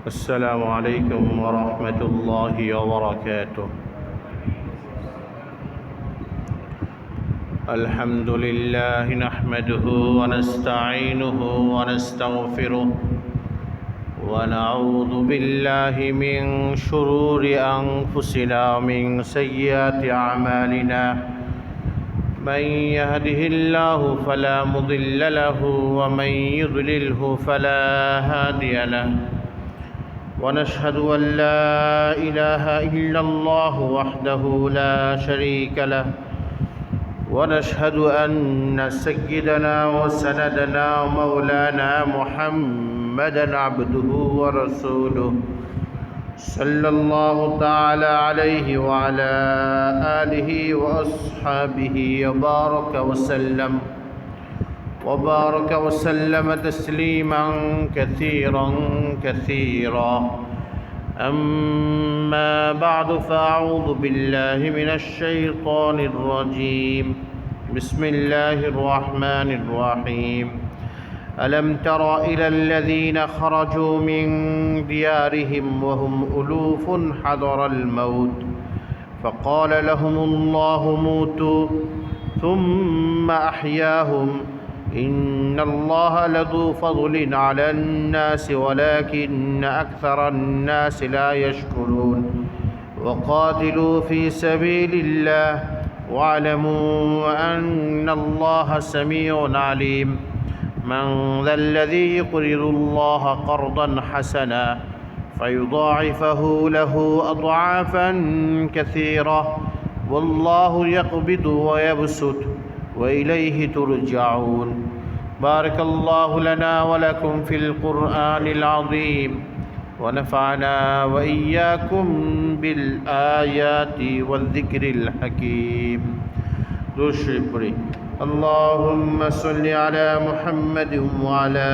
السلام عليكم ورحمة الله وبركاته. الحمد لله نحمده ونستعينه ونستغفره ونعوذ بالله من شرور أنفسنا ومن سيئات أعمالنا. من يهده الله فلا مضل له ومن يضلله فلا هادي له. ونشهد أن لا إله إلا الله وحده لا شريك له. ونشهد أن سيدنا وسندنا ومولانا محمدا عبده ورسوله صلى الله تعالى عليه وعلى آله وأصحابه وبارك وسلم تسليما كثيرا. أما بعد فأعوذ بالله من الشيطان الرجيم. بسم الله الرحمن الرحيم. ألم تر إلى الذين خرجوا من ديارهم وهم ألوف حذر الموت فقال لهم الله موتوا ثم أحياهم إن الله لذو فضل على الناس ولكن أكثر الناس لا يشكرون. وقاتلوا في سبيل الله واعلموا أن الله سميع عليم. من ذا الذي يقرض الله قرضا حسنا فيضاعفه له أضعافا كثيرة والله يقبض ويبسط وإليه ترجعون. بارك الله لنا ولكم في القرآن العظيم ونفعنا وإياكم بالآيات والذكر الحكيم. دوشري اللهم صل على محمد وعلى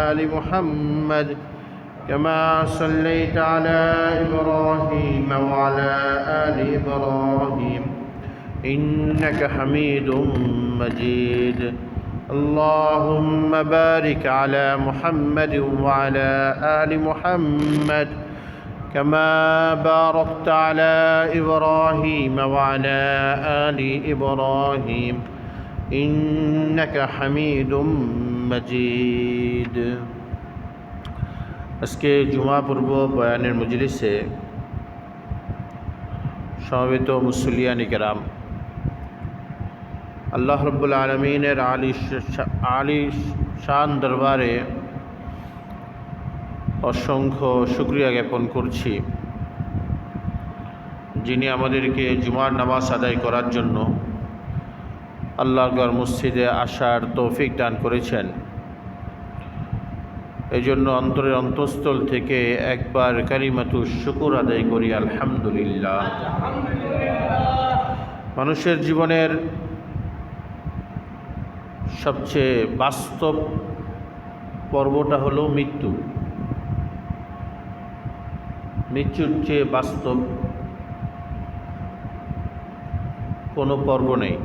آل محمد كما صليت على إبراهيم وعلى آل إبراهيم إنك حميد مجيد. اللهم بارك على محمد وعلى آل محمد كما باركت على إبراهيم وعلى آل إبراهيم إنك حميد مجيد. আজকে জুমা পূর্ব বয়ানের মজলিসে সমবেত মুসল্লিয়ান কিরাম, আল্লাহ রাব্বুল আলামিনের আলী শান দরবারে অসংখ্য শুকরিয়া জ্ঞাপন করছি, যিনি আমাদেরকে জুমার নামাজ আদায় করার জন্য আল্লাহর ঘর মসজিদে আসার তৌফিক দান করেছেন। এই জন্য অন্তরের অন্তঃস্থল থেকে একবার কালিমাতু শুকর আদায় করি, আলহামদুলিল্লাহ। মানুষের জীবনের সবচেয়ে বাস্তব পর্বটা হলো মৃত্যু। মৃত্যুর চেয়ে বাস্তব কোনো পর্ব নেই।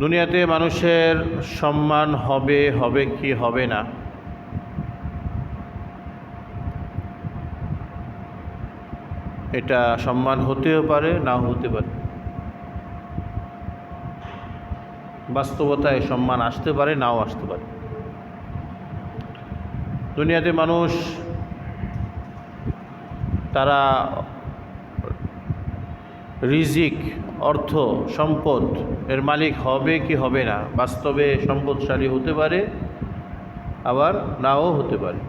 দুনিয়াতে মানুষের সম্মান হবে কি হবে না, এটা সম্মান হতেও পারে নাও হতে পারে। বাস্তবতায় সম্মান আসতে পারে নাও আসতে পারে। দুনিয়াতে মানুষ তারা রিজিক, অর্থ, সম্পদ এর মালিক হবে কি হবে না, বাস্তবে সম্পদশালী হতে পারে আবার নাও হতে পারে।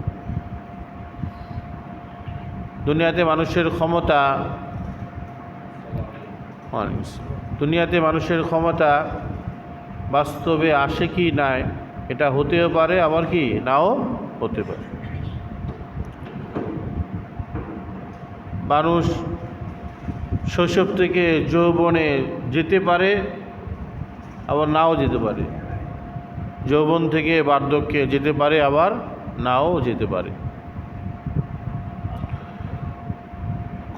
দুনিয়াতে মানুষের ক্ষমতা বাস্তবে আসে কি না, এটা হতেও পারে আবার কি নাও হতে পারে। মানুষ শৈশব থেকে যৌবনে যেতে পারে আবার নাও যেতে পারে, যৌবন থেকে বার্ধক্যে যেতে পারে আবার নাও যেতে পারে।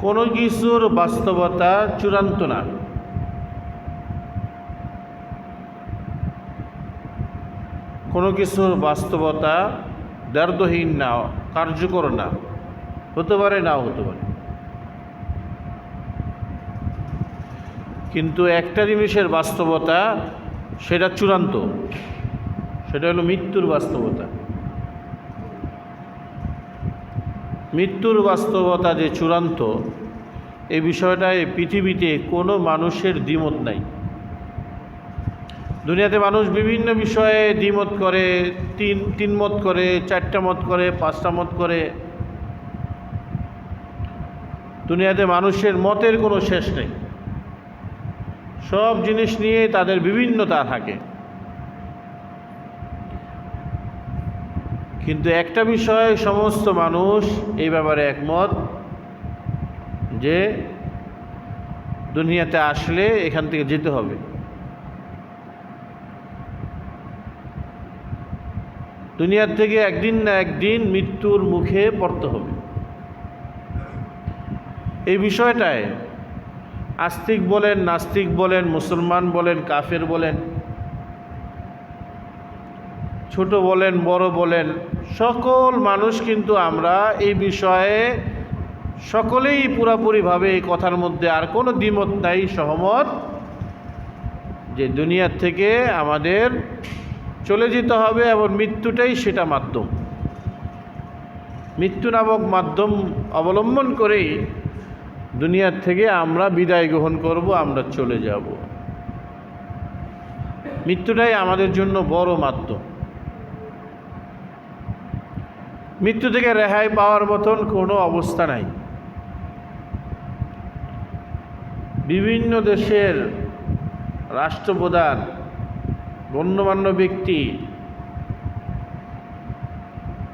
কোনো কিছুর বাস্তবতা চূড়ান্ত না। কোনো কিছুর বাস্তবতা দ্বার্থহীন না, কার্যকর না, হতে পারে নাও হতে পারে। কিন্তু একটা জিনিসের বাস্তবতা, সেটা চূড়ান্ত, সেটা হলো মৃত্যুর বাস্তবতা। মৃত্যুর বাস্তবতা যে চূড়ান্ত, এই বিষয়টায় পৃথিবীতে কোনো মানুষের দ্বিমত নাই। দুনিয়াতে মানুষ বিভিন্ন বিষয়ে দ্বিমত করে, তিন মত করে, 4টা মত করে, 5টা মত করে। দুনিয়াতে মানুষের মতের কোনো শেষ নেই, সব জিনিস নিয়ে তাদের বিভিন্নতা থাকে। কিন্তু একটা বিষয়ে সমস্ত মানুষ এই ব্যাপারে একমত, যে দুনিয়াতে আসলে এখান থেকে যেতে হবে। দুনিয়ার থেকে একদিন না একদিন মৃত্যুর মুখে পড়তে হবে। এই বিষয়টায় আস্তিক বলেন, নাস্তিক বলেন, মুসলমান বলেন, কাফের বলেন, ছোট বলেন, বড় বলেন, সকল মানুষ কিন্তু আমরা এই বিষয়ে সকলেই পুরাপুরিভাবে এই কথার মধ্যে আর কোনো দ্বিমত নাই, সহমত, যে দুনিয়ার থেকে আমাদের চলে যেতে হবে এবং মৃত্যুটাই সেটা মাধ্যম। মৃত্যু নামক মাধ্যম অবলম্বন করেই দুনিয়ার থেকে আমরা বিদায় গ্রহণ করব, আমরা চলে যাব। মৃত্যুটাই আমাদের জন্য বড় মাধ্যম। মৃত্যু থেকে রেহাই পাওয়ার মতন কোনো অবস্থা নাই। বিভিন্ন দেশের রাষ্ট্রপ্রধান, গণ্যমান্য ব্যক্তি,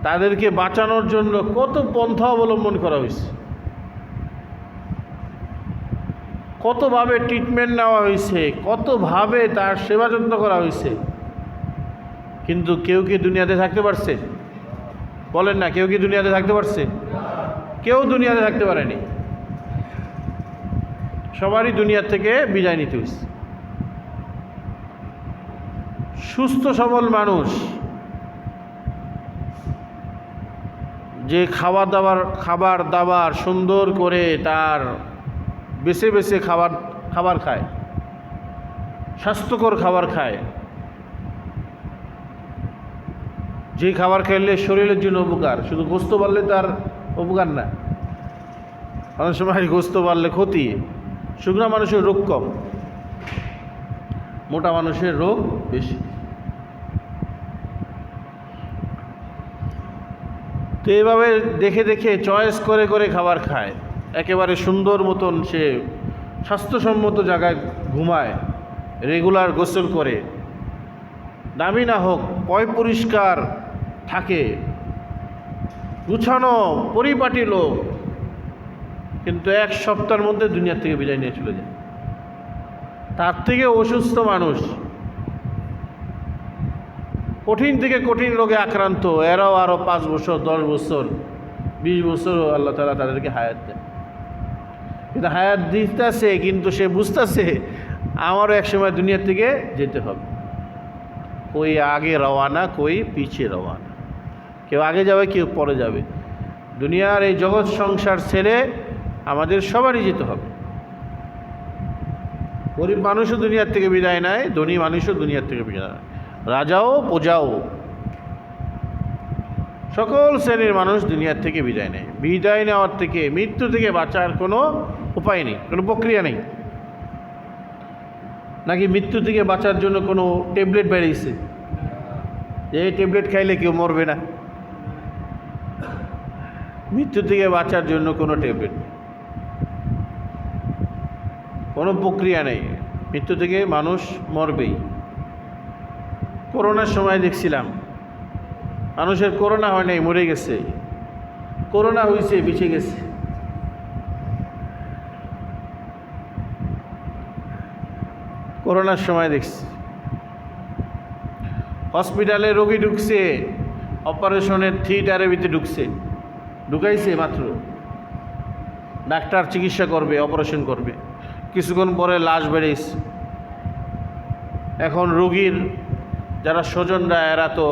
তাদেরকে বাঁচানোর জন্য কত পন্থা অবলম্বন করা হয়েছে, কতভাবে ট্রিটমেন্ট নেওয়া হয়েছে, কতভাবে তার সেবা যত্ন করা হয়েছে। কিন্তু কেউ কি দুনিয়াতে থাকতে পারছে? বলেন না, কেউ কি দুনিয়াতে থাকতে পারছে? কেউ দুনিয়াতে থাকতে পারেনি। সবারই দুনিয়ার থেকে বিদায় নিতে হয়েছে। সুস্থ সবল মানুষ যে খাবার দাবার সুন্দর করে তার বেছে বেছে খাবার খায়, স্বাস্থ্যকর খাবার খায়, যে খাবার খাইলে শরীরের জন্য উপকার, শুধু গোস্ত বাড়লে তার উপকার না, অনেক সময় গোস্ত বাড়লে ক্ষতি। শুকনা মানুষের রোগ কম, মোটা মানুষের রোগ বেশি। তো এইভাবে দেখে দেখে চয়েস করে করে খাবার খায়, একেবারে সুন্দর মতন সে স্বাস্থ্যসম্মত জায়গায় ঘুমায়, রেগুলার গোসল করে, দামি না হোক পয় পরিষ্কার থাকে, গুছানো পরিপাটি লোক, কিন্তু এক সপ্তাহের মধ্যে দুনিয়ার থেকে বিদায় নিয়ে চলে যায়। তার থেকে অসুস্থ মানুষ, কঠিন থেকে কঠিন রোগে আক্রান্ত, এরাও আরও 5 বছর, 10 বছর, 20 বছর আল্লাহ তাআলা তাদেরকে হায়াত দেয়। কিন্তু হায়াত দিতেছে, কিন্তু সে বুঝতেছে আমারও একসময় দুনিয়ার থেকে যেতে হবে। কই আগে রওয়ানা, কই পিছিয়ে রওয়ানা, কেউ আগে যাবে, কেউ পরে যাবে। দুনিয়ার এই জগৎ সংসার ছেড়ে আমাদের সবারই যেতে হবে। গরিব মানুষও দুনিয়ার থেকে বিদায় নেয়, ধনী মানুষও দুনিয়ার থেকে বিদায় নেয়, রাজাও প্রজাও, সকল শ্রেণীর মানুষ দুনিয়ার থেকে বিদায় নেয়। বিদায় নেওয়ার থেকে, মৃত্যু থেকে বাঁচার কোনো উপায় নেই, কোনো প্রক্রিয়া নেই। নাকি মৃত্যু থেকে বাঁচার জন্য কোনো ট্যাবলেট বেরিয়েছে যে এই ট্যাবলেট খাইলে কেউ মরবে না? মৃত্যু থেকে বাঁচার জন্য কোনো ট্যাবলেট, কোনো প্রক্রিয়া নেই। মৃত্যু থেকে মানুষ মরবেই। করোনার সময় দেখছিলাম মানুষের করোনা হয় নাই, মরে গেছে। করোনা হয়েছে, বেঁচে গেছে। করোনার সময় দেখছি হসপিটালে রোগী ঢুকছে, অপারেশনের থিয়েটারের ভিতরে ঢুকাইছে মাত্র, ডাক্তার চিকিৎসা করবে, অপারেশন করবে, কিছুক্ষণ পরে লাশ বেরিয়েছে। এখন রোগীর যারা স্বজনরা, এরা তো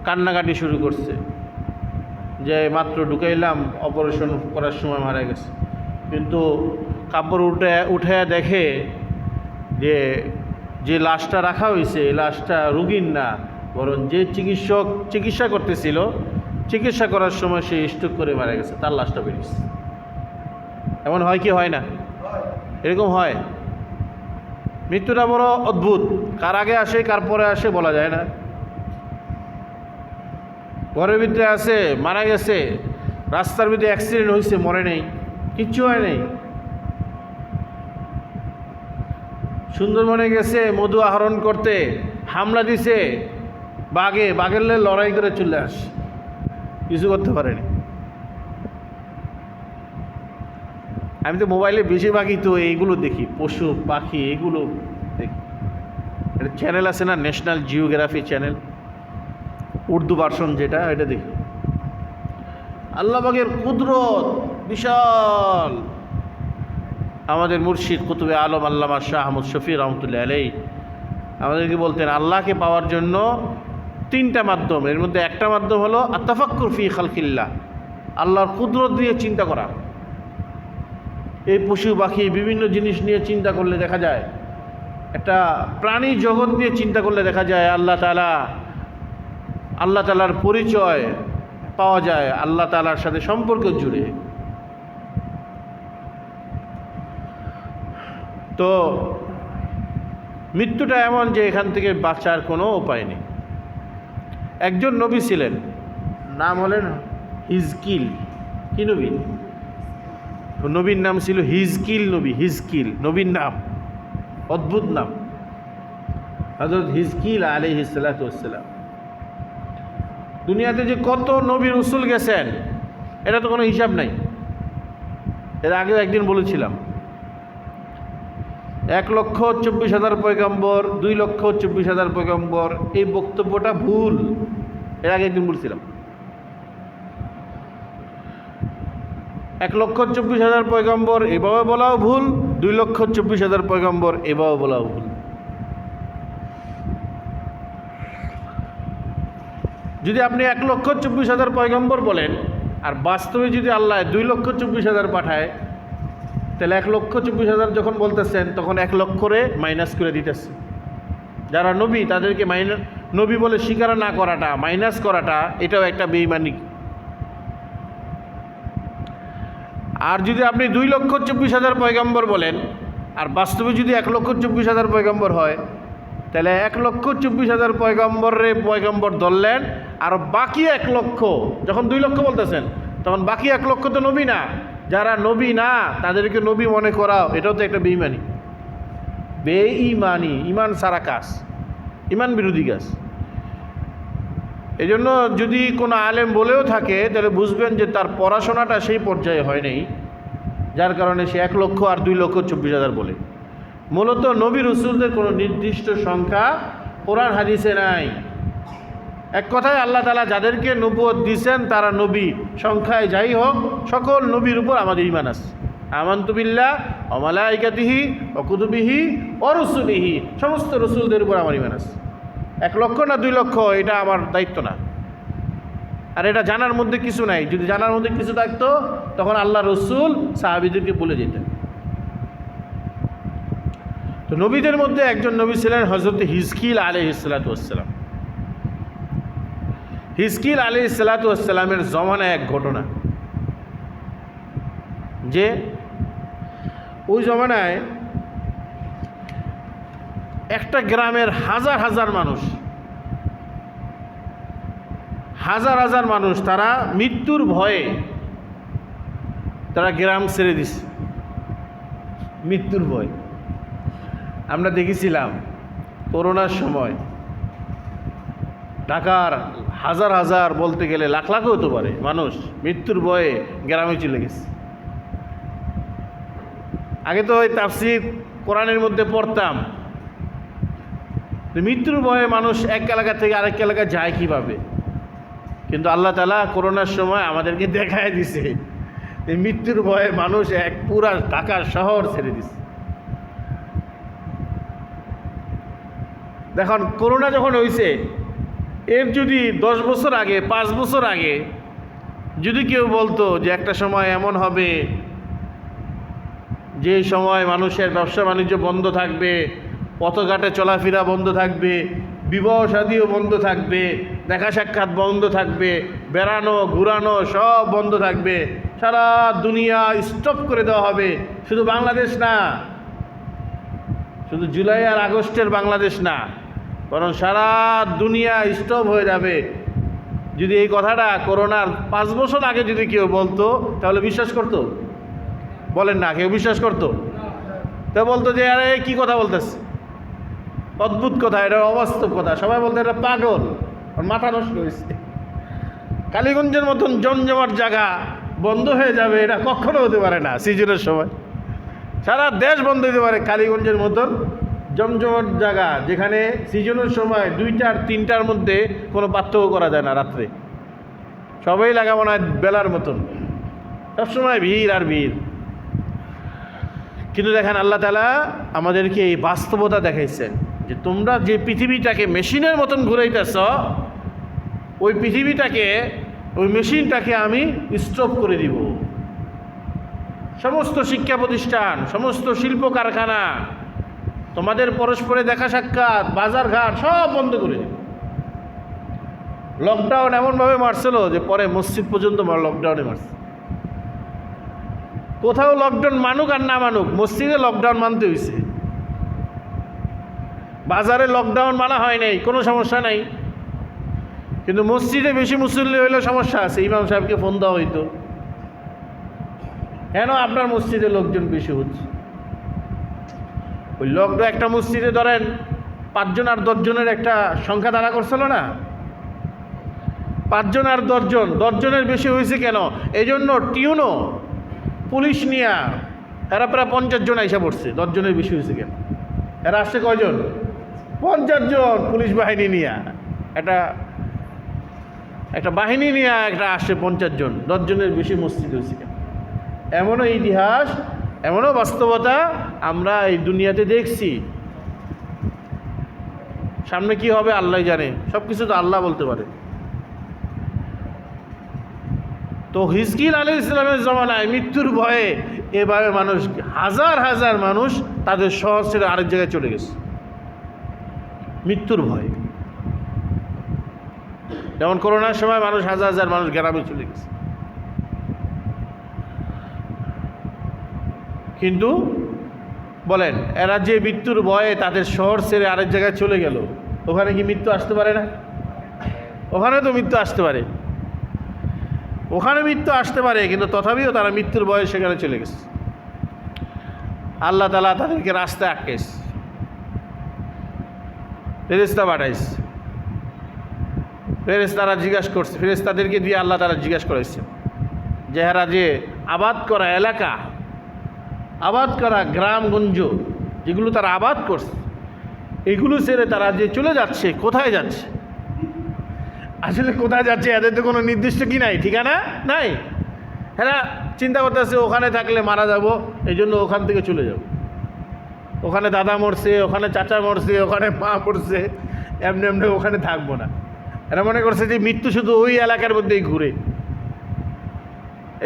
কান্নাকাটি শুরু করছে, যে মাত্র ঢুকাইলাম, অপারেশন করার সময় মারা গেছে। কিন্তু কাপড় উঠে দেখে যে যে লাশটা রাখা হয়েছে এই লাশটা রুগীর না, বরং যে চিকিৎসক চিকিৎসা করতেছিল, চিকিৎসা করার সময় সে স্ট্রোক করে মারা গেছে, তার লাশটা বেরিয়েছে। এমন হয় কি হয় না? এরকম হয়। মৃত্যুটা বড় অদ্ভুত, কার আগে আসে কার পরে আসে বলা যায় না। ঘরের ভিতরে আছে মারা গেছে, রাস্তার ভিতরে অ্যাক্সিডেন্ট হয়েছে, মরে নেই, কিচ্ছু হয় নাই। সুন্দরবনে গেছে মধু আহরণ করতে, হামলা দিছে বাঘের লড়াই করে চলে আসে, কিছু করতে পারেনি। আমি তো মোবাইলে বেশিরভাগই তো এইগুলো দেখি, পশু পাখি এগুলো দেখি। একটা চ্যানেল আছে না, national geography channel, Urdu version যেটা, এটা দেখি। আল্লাহ পাকের কুদরত বিশাল। আমাদের মুর্শিদ কুতুবে আলম আল্লামা শাহ আহমদ শফি রহমতুল্লাহ আলাইহি আমাদেরকে বলতেন আল্লাহকে পাওয়ার জন্য তিনটা মাধ্যম, এর মধ্যে একটা মাধ্যম হলো আত্তাফাক্কুর ফি খালকিল্লাহ, আল্লাহর কুদরত নিয়ে চিন্তা করা। এই পশু পাখি বিভিন্ন জিনিস নিয়ে চিন্তা করলে দেখা যায়, একটা প্রাণী জগৎ নিয়ে চিন্তা করলে দেখা যায় আল্লাহ তাআলার পরিচয় পাওয়া যায়, আল্লাহ তাআলার সাথে সম্পর্ক জুড়ে। তো মৃত্যুটা এমন যে এখান থেকে বাঁচার কোনো উপায় নেই। একজন নবী ছিলেন, নাম হলেন হিজকিল। কি নবী? নবীর নাম ছিল হিজকিল নবী। হিজকিল নবীর নাম, অদ্ভুত নাম, হযরত হিজকিল আলাইহিস সালাতু ওয়াস সালাম। দুনিয়াতে যে কত নবী রাসূল গেছেন এটা তো কোনো হিসাব নাই। এর আগেও একদিন বলেছিলাম 1,24,000 পয়গম্বর, 2,24,000 পয়গম্বর, এই বক্তব্যটা ভুল। এর আগে একদিন বলছিলাম 1,24,000 পয়গম্বর এভাবে বলাও ভুল, 2,24,000 পয়গম্বর এভাবে বলাও ভুল। যদি আপনি 1,24,000 পয়গম্বর বলেন আর বাস্তবে যদি আল্লাহ 2,24,000 পাঠায়, তাহলে 1,24,000 যখন বলতেছেন তখন 1 লক্ষরে মাইনাস করে দিতেছে। যারা নবী তাদেরকে নবী বলে স্বীকার না করাটা, মাইনাস করাটা, এটাও একটা বেঈমানি। আর যদি আপনি 2,24,000 পয়গম্বর বলেন আর বাস্তবে যদি 1,24,000 পয়গম্বর হয়, তাহলে 1,24,000 পয়গম্বর ধরলেন, আর বাকি 1 লক্ষ, যখন 2 লক্ষ বলতেছেন তখন বাকি 1 লক্ষ তো নবী না। যারা নবী না তাদেরকে নবী মনে করাও, এটাও তো একটা বেঈমানি। বেঈমানি, ইমান সারা কাজ, ইমান বিরোধী কাজ। এই জন্য যদি কোনো আলেম বলেও থাকে তাহলে বুঝবেন যে তার পড়াশোনাটা সেই পর্যায়ে হয় নাই, যার কারণে সে 1 লক্ষ আর 2,24,000 বলে। মূলত নবী রাসূলদের কোনো নির্দিষ্ট সংখ্যা কোরআন হাদিসে নাই। এক কথায় আল্লাহ তাআলা যাদেরকে নবুয়ত দিয়েছেন তারা নবী, সংখ্যায় যাই হোক, সকল নবীর উপর আমাদের ঈমান আছে। আমানতু বিল্লাহ ওয়া মালাইকাতিহি ওয়া কুতুবিহি ওয়া রুসুলিহি, সমস্ত রসুলদের উপর আমার ঈমান আছে। 1 লক্ষ না 2 লক্ষ এটা আমার দায়িত্ব না, আর এটা জানার মধ্যে কিছু নাই। যদি জানার মধ্যে কিছু থাকতো তখন আল্লাহ রসুল সাহাবীদেরকে বলে যেতেন। তো নবীদের মধ্যে একজন নবী ছিলেন হযরত হিজকিল আলাইহিস সালাতু ওয়াস সালাম। হিজকিল আলাইহিস সালাতু ওয়াস সালামের জমানায় এক ঘটনা, যে ওই জমানায় একটা গ্রামের হাজার হাজার মানুষ তারা মৃত্যুর ভয়ে তারা গ্রাম ছেড়ে দিছে। মৃত্যুর ভয় আমরা দেখেছিলাম করোনার সময় ঢাকার হাজার হাজার, বলতে গেলে লাখ লাখ হতে পারে মানুষ মৃত্যুর ভয়ে গ্রামে চলে গেছে। আগে তো ওই তাফসীর কোরআনের মধ্যে পড়তাম, মৃত্যুর ভয়ে মানুষ এক এলাকা থেকে আরেক এলাকায় যায় কীভাবে, কিন্তু আল্লাহ তাআলা করোনার সময় আমাদেরকে দেখায় দিছে মৃত্যুর ভয়ে মানুষ পুরা ঢাকা শহর ছেড়ে দিছে। দেখুন করোনা যখন হয়েছে, এর যদি 10 বছর আগে, 5 বছর আগে যদি কেউ বলতো যে একটা সময় এমন হবে যে সময় মানুষের ব্যবসা বাণিজ্য বন্ধ থাকবে, পথঘাটে চলাফেরা বন্ধ থাকবে, বিবাহ শাদীও বন্ধ থাকবে, দেখা সাক্ষাৎ বন্ধ থাকবে, বেড়ানো ঘুরানো সব বন্ধ থাকবে, সারা দুনিয়া স্টপ করে দেওয়া হবে, শুধু বাংলাদেশ না, শুধু জুলাই আর আগস্টের বাংলাদেশ না, বরং সারা দুনিয়া স্টপ হয়ে যাবে। যদি এই কথাটা করোনার 5 বছর আগে যদি কেউ বলতো তাহলে বিশ্বাস করতো? বলেন না, কেউ বিশ্বাস করতো? তা বলতো যে আরে কি কথা বলতেছে, অদ্ভুত কথা, এটা অবাস্তব কথা। সবাই বলতো এটা পাগল, ওর মাথা নষ্ট হয়েছে। কালীগঞ্জের মতন জমজমাট জায়গা বন্ধ হয়ে যাবে এটা কখনো হতে পারে না। সিজনের সময় সারা দেশ বন্ধ হতে পারে, কালীগঞ্জের মতন জমজমাট জায়গা যেখানে সিজনের সময় 2টা আর 3টার মধ্যে কোনো পার্থক্য করা যায় না, রাত্রে সবাই লাগাবো না বেলার মতন, সবসময় ভিড় আর ভিড়। কিন্তু দেখেন আল্লাহ তাআলা আমাদেরকে এই বাস্তবতা দেখাইছেন যে তোমরা যে পৃথিবীটাকে মেশিনের মতন ঘুরাইতেছ, ওই পৃথিবীটাকে, ওই মেশিনটাকে আমি স্টপ করে দিব। সমস্ত শিক্ষা প্রতিষ্ঠান, সমস্ত শিল্প কারখানা, তোমাদের পরস্পরে দেখা সাক্ষাৎ, বাজার ঘাট সব বন্ধ করে দিব। লকডাউন এমনভাবে মারছিল যে পরে মসজিদ পর্যন্ত লকডাউনে মারছে। কোথাও লকডাউন মানুক আর না মানুক, মসজিদে লকডাউন মানতে হয়েছে। বাজারে লকডাউন মানা হয় নাই, কোনো সমস্যা নাই, কিন্তু মসজিদে বেশি মুসল্লি হইলে সমস্যা আছে। ইমাম সাহেবকে ফোন দেওয়া হইতো, কেন আপনার মসজিদে লোকজন বেশি হচ্ছে। ওই লকডাউন একটা মসজিদে ধরেন 5 জন আর 10 জনের একটা সংখ্যা দাঁড়া করছিল না, 5 জন আর 10 জন, 10 জনের বেশি হয়েছে কেন? এই জন্য টিউনো পুলিশ নিয়া এরা প্রায় 50 জন আইসা পড়ছে। 10 জনের বেশি হয়েছে কেন? এরা আসছে কয়জন? 50 জন পুলিশ বাহিনী নিয়া, একটা বাহিনী নিয়ে একটা আসছে 50 জন, 10 জনের বেশি মসজিদ হয়েছে কেন? এমনও ইতিহাস, এমনও বাস্তবতা আমরা এই দুনিয়াতে দেখছি। সামনে কি হবে আল্লাহ জানে, সব কিছু তো আল্লাহ বলতে পারে। তো হিজকিল আলাইহিস সালামের জমানায় মৃত্যুর ভয়ে এভাবে মানুষ, হাজার হাজার মানুষ তাদের শহর ছেড়ে আরেক জায়গায় চলে গেছে মৃত্যুর ভয়ে। যেমন করোনার সময় মানুষ হাজার হাজার মানুষ গ্রামে চলে গেছে। কিন্তু বলেন, এরা যে মৃত্যুর ভয়ে তাদের শহর ছেড়ে আরেক জায়গায় চলে গেল, ওখানে কি মৃত্যু আসতে পারে না? ওখানে তো মৃত্যু আসতে পারে, ওখানে মৃত্যু আসতে পারে, কিন্তু তথাপিও তারা মৃত্যুর ভয়ে সেখানে চলে গেছে। আল্লাহ তাআলা তাদেরকে রাস্তায় আটকেছে, ফেরেশতা পাঠাইছে। ফেরেশতারা জিজ্ঞাসা করছে, ফেরেশতাদেরকে দিয়ে আল্লাহ তাআলা জিজ্ঞাসা করেছে যে এরা যে আবাদ করা এলাকা, আবাদ করা গ্রামগঞ্জ যেগুলো তারা আবাদ করছে, এগুলো ছেড়ে তারা যে চলে যাচ্ছে, কোথায় যাচ্ছে? আসলে কোথায় যাচ্ছে এদের তো কোনো নির্দিষ্ট কি নাই, ঠিকানা নাই। হ্যাঁ, চিন্তা করতেছে ওখানে থাকলে মারা যাব, এই জন্য ওখান থেকে চলে যাব। ওখানে দাদা মরছে, ওখানে চাচা মরছে, ওখানে মা মরছে, এমনি এমনি ওখানে থাকবো না। এরা মনে করছে যে মৃত্যু শুধু ওই এলাকার মধ্যেই ঘুরে,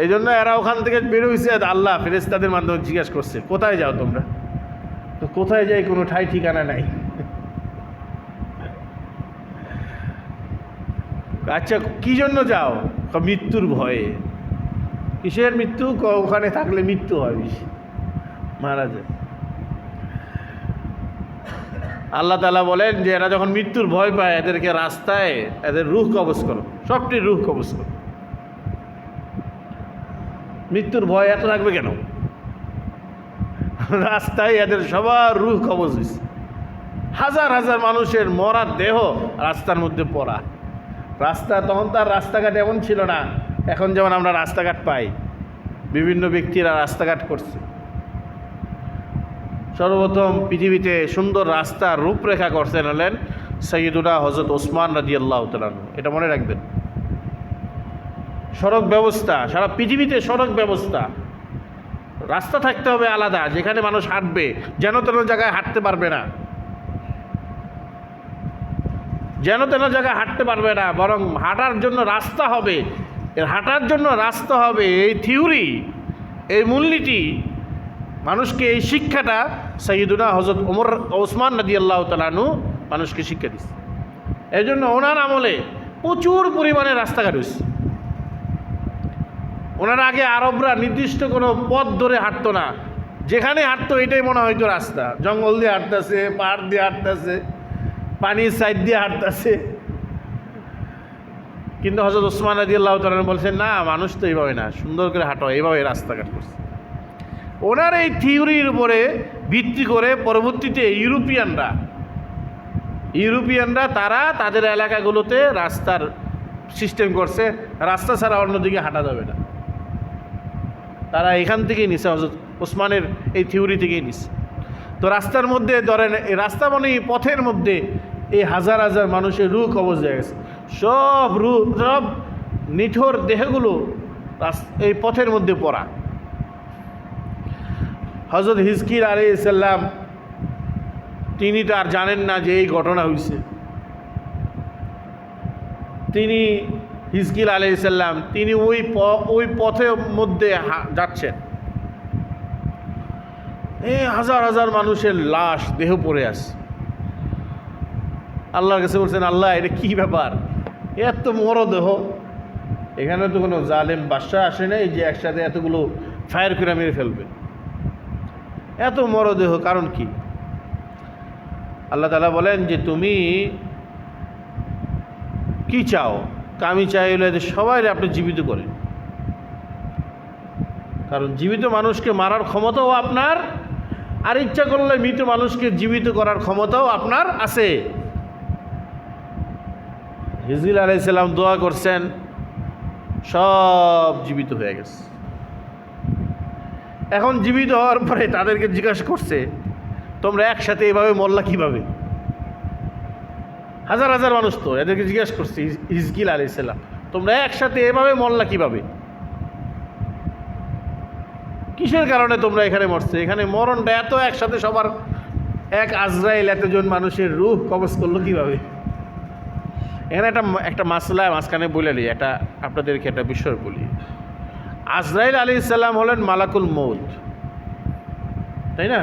এই জন্য এরা ওখান থেকে বেরোইছে। আল্লাহ ফেরেশতাদের মাধ্যমে জিজ্ঞাসা করছে কোথায় যাও তোমরা? তো কোথায় যাই কোনো ঠাই ঠিকানা নাই। আচ্ছা কি জন্য যাও? মৃত্যুর ভয়ে। কিসের মৃত্যু? ওখানে থাকলে মৃত্যু হয়, বেশি মারা যায়। আল্লাহ তাআলা বলেন যে এরা যখন মৃত্যুর ভয় পায়, এদেরকে রাস্তায় এদের রূহ কবজ করো, সবটির রূহ কবজ করো। মৃত্যুর ভয় এত থাকবে কেন? রাস্তায় এদের সবার রূহ কবজ হয়েছে। হাজার হাজার মানুষের মরা দেহ রাস্তার মধ্যে পড়া। রাস্তা তখন তার রাস্তাঘাট এমন ছিল না এখন যেমন আমরা রাস্তাঘাট পাই। বিভিন্ন ব্যক্তিরা রাস্তাঘাট করছে। সর্বপ্রথম পৃথিবীতে সুন্দর রাস্তার রূপরেখা করছেন হলেন সাইয়্যিদুনা হযরত ওসমান রাদিয়াল্লাহু তাআলা আনহু। এটা মনে রাখবেন। সড়ক ব্যবস্থা, সারা পৃথিবীতে সড়ক ব্যবস্থা, রাস্তা থাকতে হবে আলাদা, যেখানে মানুষ হাঁটবে, যেন তেন জায়গায় হাঁটতে পারবে না, যেন তেন জায়গায় হাঁটতে পারবে না, বরং হাঁটার জন্য রাস্তা হবে, এর হাঁটার জন্য রাস্তা হবে, এই থিওরি, এই মূলনীতি, মানুষকে এই শিক্ষাটা সাইয়্যিদুনা হযরত ওমর ওসমান রাদিয়াল্লাহু তাআলা আনহু মানুষকে শিক্ষা দিচ্ছে। এই জন্য ওনার আমলে প্রচুর পরিমাণে রাস্তাঘাট হয়েছে। ওনার আগে আরবরা নির্দিষ্ট কোনো পথ ধরে হাঁটতো না, যেখানে হাঁটতো এটাই মনে হয়তো রাস্তা। জঙ্গল দিয়ে হাঁটতেছে, পাহাড় দিয়ে হাঁটতেছে, পানির সাইড দিয়ে হাঁটতেছে। কিন্তু হযরত ওসমান রাদিয়াল্লাহু তাআলা বলছেন, না, মানুষ তো এইভাবে না, সুন্দর করে হাঁটো, এইভাবে রাস্তাঘাট করছে। ওনার এই থিওরির উপরে ভিত্তি করে পরবর্তীতে ইউরোপিয়ানরা তারা তাদের এলাকাগুলোতে রাস্তার সিস্টেম করছে, রাস্তা ছাড়া অন্যদিকে হাঁটা যাবে না। তারা এখান থেকেই নিছে, হযরত ওসমানের এই থিওরি থেকেই নিছে। তো রাস্তার মধ্যে ধরেন, এই রাস্তা মানে পথের মধ্যে এই হাজার হাজার মানুষের রূহ কবজ হয়ে গেছে, সব নিথর দেহগুলো এই পথের মধ্যে পড়া। হযরত হিজকিল আলাইহিস সালাম তিনি তো আর জানেন না যে এই ঘটনা হয়েছে। তিনি হিজকিল আলাইহিস সালাম তিনি ওই পথের মধ্যে যাচ্ছেন, এই হাজার হাজার মানুষের লাশ দেহ পড়ে আছে। আল্লাহর কাছে বলছেন, আল্লাহ এটা কী ব্যাপার, এত মরদেহ, এখানে তো কোনো জালেম বাদশা আসে নাই যে একসাথে এতগুলো ফায়ার করে মেরে ফেলবে, এত মরদেহ, কারণ কি? আল্লাহ তাআলা বলেন যে তুমি কি চাও? আমি চাই হলো এদের সবাই আপনি জীবিত করেন, কারণ জীবিত মানুষকে মারার ক্ষমতাও আপনার, আর ইচ্ছা করলে মৃত মানুষকে জীবিত করার ক্ষমতাও আপনার আছে। হিজকিল আলাইহিস সালাম দোয়া করছেন, সব জীবিত হয়ে গেছে। এখন জীবিত হওয়ার পরে তাদেরকে জিজ্ঞাসা করছে, তোমরা একসাথে এভাবে মরলা কিভাবে? হাজার হাজার মানুষ, তো এদেরকে জিজ্ঞাসা করছে হিজকিল আলাইহিস সালাম, তোমরা একসাথে এভাবে মরলা কিভাবে? কিসের কারণে তোমরা এখানে মরছে? এখানে মরণটা এত একসাথে সবার, এক আজরাইল এতজন মানুষের রূহ কবজ করলো কিভাবে? এখানে একটা মাসলা মাঝখানে বলে নিই, আপনাদেরকে একটা বিষয় বলি। আজরাইল আলাইহিস সালাম হলেন মালাকুল মউত, তাই না?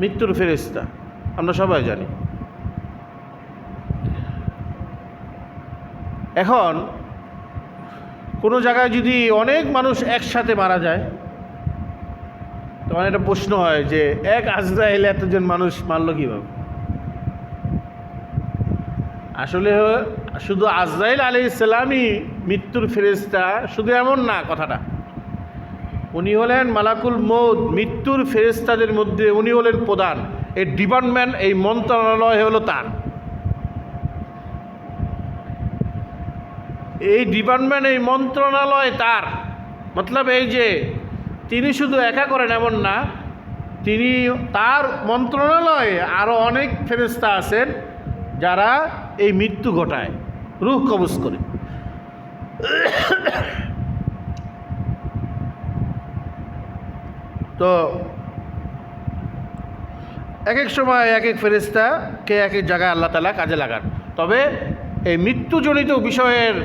মৃত্যুর ফেরেশতা, আমরা সবাই জানি। এখন কোনো জায়গায় যদি অনেক মানুষ একসাথে মারা যায়, তখন একটা প্রশ্ন হয় যে এক আজরাইল এতজন মানুষ মারল কীভাবে? আসলে শুধু আজরাইল আলাইহিস সালামই মৃত্যুর ফেরেশতা শুধু এমন না কথাটা, উনি হলেন মালাকুল মউত, মৃত্যুর ফেরেশতাদের মধ্যে উনি হলেন প্রধান। এই ডিপার্টমেন্ট, এই মন্ত্রণালয় হলো তার, এই ডিপার্টমেন্ট, এই মন্ত্রণালয় তার। মতলব এই যে তিনি শুধু একা করেন এমন না, তিনি তার মন্ত্রণালয়ে আরও অনেক ফেরেশতা আছেন যারা এই মৃত্যু ঘটায়, রূহ কবজ করে। তো এক এক সময় এক এক ফেরেশতাকে এক এক জায়গায় আল্লাহ তাআলা কাজে লাগান। তবে এই মৃত্যুজনিত বিষয়ের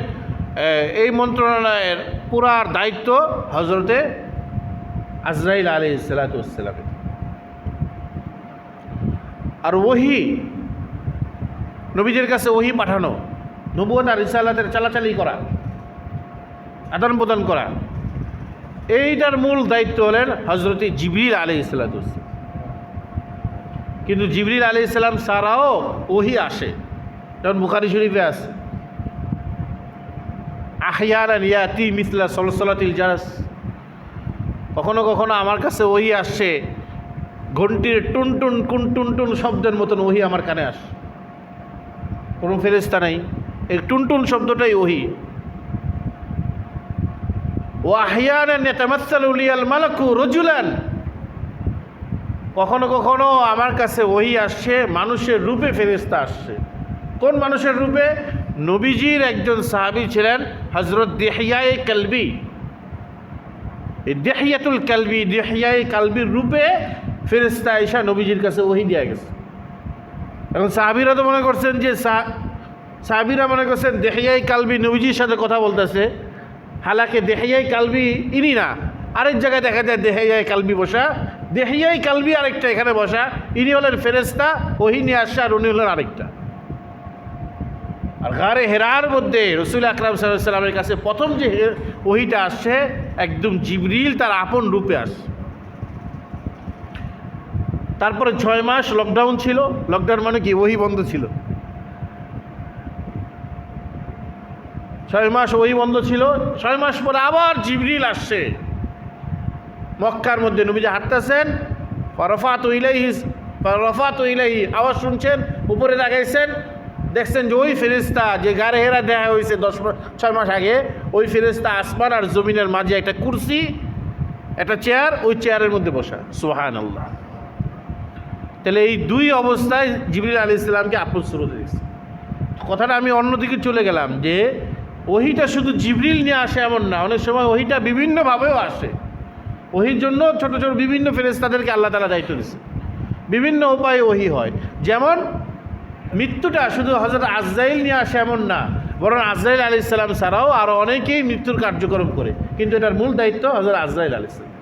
এই মন্ত্রণালয়ের পুরার দায়িত্ব হযরতে আজরাইল আলাইহিস সালাতু ওয়াস সালামের। আর ওহী, নবীদের কাছে ওহী পাঠানো, নবুয়ত আর রিসালাতের চালাচালি করা, আদান প্রদান করা, এইটার মূল দায়িত্ব হলেন হযরতে জিবরিল আলাইহিস সালাতু ওয়াস সালাম। কিন্তু জিবরিল আলাইহিস সালাম ছাড়াও ওহী আসে, যেমন বুখারী শরীফে আছে, আহইয়ানান ইয়াতি মিসলা সলসলাতিল জারাস, কখনো কখনো আমার কাছে ওহী আসছে ঘন্টির টুনটুন কুনটুনটুন শব্দের মতন ওহী আমার কানে আসে। কোনো ফেরেশতা নাই, এই টুনটুন শব্দটাই ওহী। ওয়া আহইয়ানান ইয়াতামাসসালু লিয়াল মালাকু রাজুলান, কখনো কখনো আমার কাছে ওহী আসছে মানুষের রূপে, ফেরেশতা আসছে। কোন মানুষের রূপে? নবীজির একজন সাহাবী ছিলেন হযরত দিহইয়ায়ে কালবি। এই দিহইয়াতুল কালবি, দিহইয়ায়ে কালবির রূপে ফেরেশতা আয়েশা নবীজির কাছে ওহী দিয়ে গেছে। এখন সাহাবীরা তো মনে করছেন যে সাহাবীরা মনে করছেন দেহিয়াই কালবি নবীজির সাথে কথা বলতেছে, হালাকে দেহিয়াই কালবি ইনি না, আরেক জায়গায় দেখা যায় দেহিয়াই কালবি বসা, দেহিয়াই কালবি আরেকটা এখানে বসা, ইনি হলেন ফেরেশতা, ওহী নিয়ে আসছে, আর উনি হলেন আরেকটা। আর গারে হেরার মধ্যে রসুল আকরাম সাল্লাল্লাহু আলাইহি ওয়াসাল্লামের কাছে প্রথম যে ওহীটা আসছে একদম জিবরিল তার আপন রূপে আসছে। তারপরে 6 মাস লকডাউন ছিল। লকডাউন মানে কি? ওহী বন্ধ ছিল। 6 মাস ওহী বন্ধ ছিল। 6 মাস পরে আবার জিবরিল আসছে মক্কার মধ্যে। নবীজি হাঁটতেছেন, ফারাফাতু ইলাইহি আওয়াজ শুনছেন, উপরে লাগাইছেন, দেখছেন যে ওই ফেরেশতা যে গারে হেরা দেখা হয়েছে 6 মাস আগে, ওই ফেরেশতা আসমান আর জমিনের মাঝে একটা কুরসি, একটা চেয়ার, ওই চেয়ারের মধ্যে বসা। সুবহানাল্লাহ। তাহলে এই দুই অবস্থায় জিবরিল আলাইহিস সালামকে আপন সুরতে দিয়েছে। কথাটা আমি অন্যদিকে চলে গেলাম যে ওহীটা শুধু জিবরিল নিয়ে আসে এমন না, অনেক সময় ওহীটা বিভিন্নভাবেও আসে। ওহীর জন্য ছোট ছোট বিভিন্ন ফেরেশতাদেরকে আল্লাহ তাআলা দায়িত্ব দিয়েছে, বিভিন্ন উপায়ে ওহী হয়। যেমন মৃত্যুটা শুধু হযরত আজরাইল নিয়ে আসে এমন না, বরং আজরাইল আলাইহিস সালাম ছাড়াও আরও অনেকেই মৃত্যুর কার্যক্রম করে, কিন্তু এটার মূল দায়িত্ব হযরত আজরাইল আলাইহিস সালাম।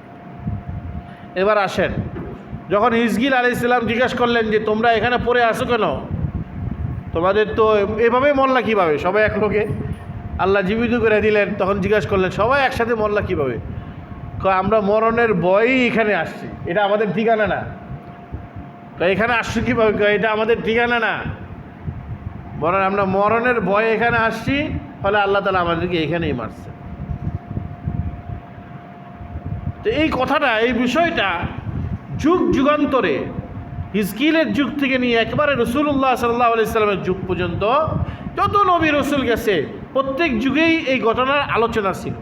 এবার আসেন, যখন হিজকিল আলাইহিস সালাম জিজ্ঞাসা করলেন যে তোমরা এখানে পড়ে আসো কেন, তোমাদের তো এভাবে মরলা কীভাবে? সবাই এক লোকে আল্লাহ জীবিত করে দিলেন, তখন জিজ্ঞাসা করলেন সবাই একসাথে মরলা কীভাবে? আমরা মরণের ভয়েই এখানে আসছি, এটা আমাদের ঠিকানা না। তো এখানে আসছি কীভাবে? এটা আমাদের ঠিকানা না, বরং আমরা মরণের ভয়ে এখানে আসছি, ফলে আল্লাহ তাআলা আমাদেরকে এখানেই মারছে। তো এই কথাটা, এই বিষয়টা যুগ যুগান্তরে হিজকিলের যুগ থেকে নিয়ে একবারে রাসূলুল্লাহ সাল্লাল্লাহু আলাইহি সাল্লামের যুগ পর্যন্ত যত নবী রসুল গেছে প্রত্যেক যুগেই এই ঘটনার আলোচনা ছিল।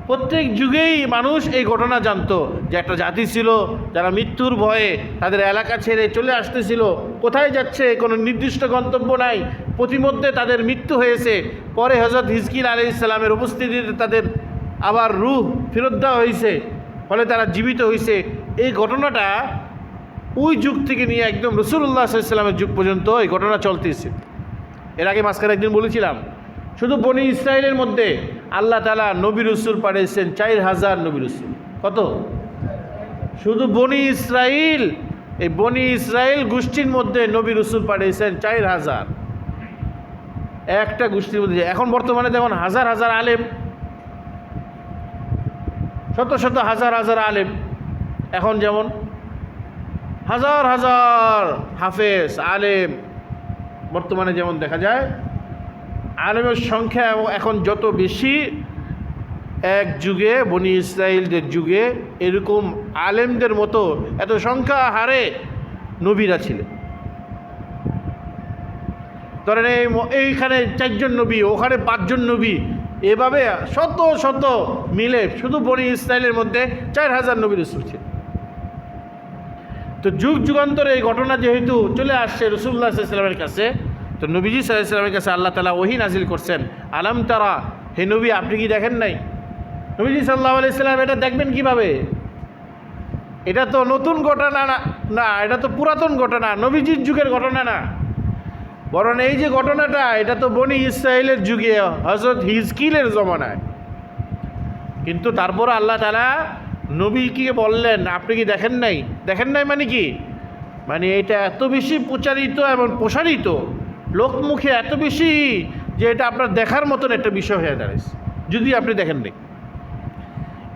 প্রত্যেক যুগেই মানুষ এই ঘটনা জানতো যে একটা জাতি ছিল যারা মৃত্যুর ভয়ে তাদের এলাকা ছেড়ে চলে আসতেছিল। কোথায় যাচ্ছে কোনো নির্দিষ্ট গন্তব্য নাই, প্রতিমধ্যে তাদের মৃত্যু হয়েছে। পরে হযরত হিজকিল আলাইহিস সালামের উপস্থিতিতে তাদের আবার রূহ ফেরত দেওয়া হয়েছে, ফলে তারা জীবিত হয়েছে। এই ঘটনাটা ওই যুগ থেকে নিয়ে একদম রাসূলুল্লাহ সাল্লাল্লাহু আলাইহি ওয়াসাল্লামের যুগ পর্যন্ত এই ঘটনা চলতেছে। এর আগে মাঝখানে একদিন বলেছিলাম, শুধু বনি ইসরায়েলের মধ্যে আল্লাহ তাআলা নবী রসুল পাঠিয়েছেন 4000 নবী রসুল। কত? শুধু বনি ইসরাইল, এই বনি ইসরাইল গোষ্ঠীর মধ্যে নবী রসুল পাঠিয়েছেন 4000। একটা গোষ্ঠীর মধ্যে। এখন বর্তমানে দেখুন হাজার হাজার আলেম, শত শত হাজার হাজার আলেম, এখন যেমন হাজার হাজার হাফেজ আলেম বর্তমানে যেমন দেখা যায়, আলেমের সংখ্যা এখন যত বেশি, এক যুগে বনি ইসরাইলদের যুগে এরকম আলেমদের মতো এত সংখ্যা হারে নবীরা ছিলেন। ধরেন এইখানে 4 জন নবী, ওখানে 5 জন নবী, এভাবে শত শত মিলে শুধু বনি ইসরায়েলের মধ্যে 4000 নবী রাসূল ছিল। তো যুগ যুগান্তরে এই ঘটনা যেহেতু চলে আসছে রাসূলুল্লাহ সাল্লাল্লাহু আলাইহি ওয়াসাল্লামের কাছে, তো নবীজি সাল্লাল্লাহু আলাইহি ওয়াসাল্লামের কাছে আল্লাহ তাআলা ওহী নাজিল করছেন, আলাম তারা, হে নবী আপনি কি দেখেন নাই? নবীজি সাল্লাল্লাহু আলাইহি ওয়াসাল্লাম এটা দেখবেন কিভাবে? এটা তো নতুন ঘটনা না, এটা তো পুরাতন ঘটনা, নবীজির যুগের ঘটনা না, বরং এই যে ঘটনাটা এটা তো বনি ইসরায়েলের যুগে হযরত হিজকিলের জমানায়। কিন্তু তারপর আল্লাহ তাআলা নবীকে বললেন আপনি কি দেখেন নাই? দেখেন নাই মানে কি? মানে এটা এত বেশি প্রচারিত এবং প্রসারিত লোকমুখে, এত বেশি যে এটা আপনার দেখার মতন একটা বিষয় হয়ে দাঁড়াইছে যদি আপনি দেখেন নাই।